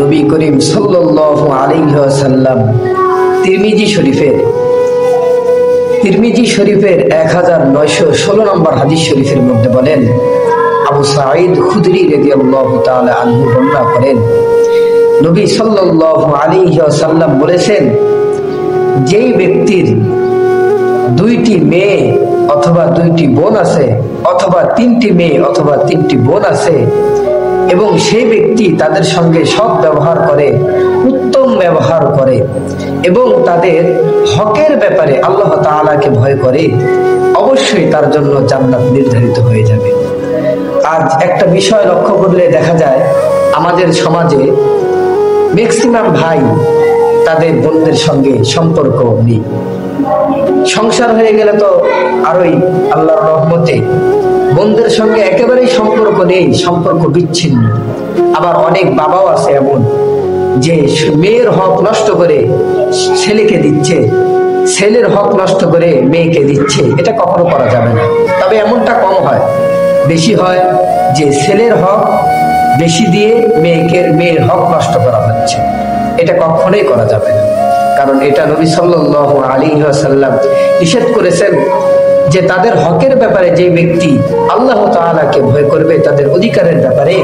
নবী করিম সাল্লাল্লাহু আলাইহি ওয়াসাল্লাম তিরমিজি শরীফের 1916 নম্বর হাদিস শরীফের মধ্যে বলেন, আবু সাঈদ খুদরি রাদিয়াল্লাহু তাআলা আনহু বর্ণনা করেন, নবী সাল্লাল্লাহু আলাইহি ওয়াসাল্লাম বলেছেন, যেই ব্যক্তির 2টি মেয়ে অথবা 2টি বোন আছে, অথবা 3টি মেয়ে অথবা 3টি বোন আছে, এবং সেই ব্যক্তি তাদের সঙ্গে সৎ ব্যবহার করে, উত্তম ব্যবহার করে এবং তাদের হকের ব্যাপারে আল্লাহ তাআলাকে ভয় করে, অবশ্যই তার জন্য জান্নাত নির্ধারিত হয়ে যাবে। আজ একটা বিষয় লক্ষ্য করলে দেখা যায়, আমাদের সমাজে ম্যাক্সিমাম ভাই তাদের বোনদের সঙ্গে সম্পর্ক নেই। সংসার হয়ে গেলে তো আরোই আল্লাহর রহমতে বোনদের সঙ্গে একেবারেই সম্পর্ক নেই, সম্পর্ক বিচ্ছিন্ন। আবার অনেক বাবাও আছে এমন যে মেয়ের হক নষ্ট করে ছেলেকে দিচ্ছে, ছেলের হক নষ্ট করে মেয়েকে দিচ্ছে। এটা কখনো করা যাবে না। তবে এমনটা কম হয়, বেশি হয় যে ছেলের হক বেশি দিয়ে মেয়ের হক নষ্ট করা হচ্ছে। এটা কখনোই করা যাবে না, কারণ এটা নবী সাল্লাল্লাহু আলাইহি ওয়াসাল্লাম নিষেধ করেছেন যে তাদের হকের ব্যাপারে যে ব্যক্তি আল্লাহ তাআলাকে ভয় করবে, তাদের অধিকারের ব্যাপারে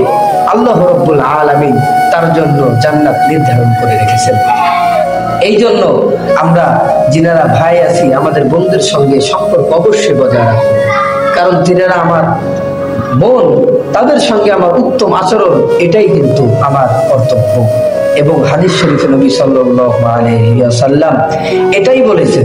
আল্লাহ রাব্বুল আলামিন তার জন্য জান্নাত নির্ধারণ করে রেখেছেন। এই জন্য আমরা যিনারা ভাই আছি, আমাদের বোনদের সঙ্গে সম্পর্ক অবশ্যই বজায় রাখবো, কারণ তিনারা আমার বোন, তাদের সঙ্গে আমার উত্তম আচরণ, এটাই কিন্তু আমার কর্তব্য। এবং হাদিস শরীফে নবী সাল্লাল্লাহু আলাইহি ওয়াসাল্লাম এটাই বলেছেন।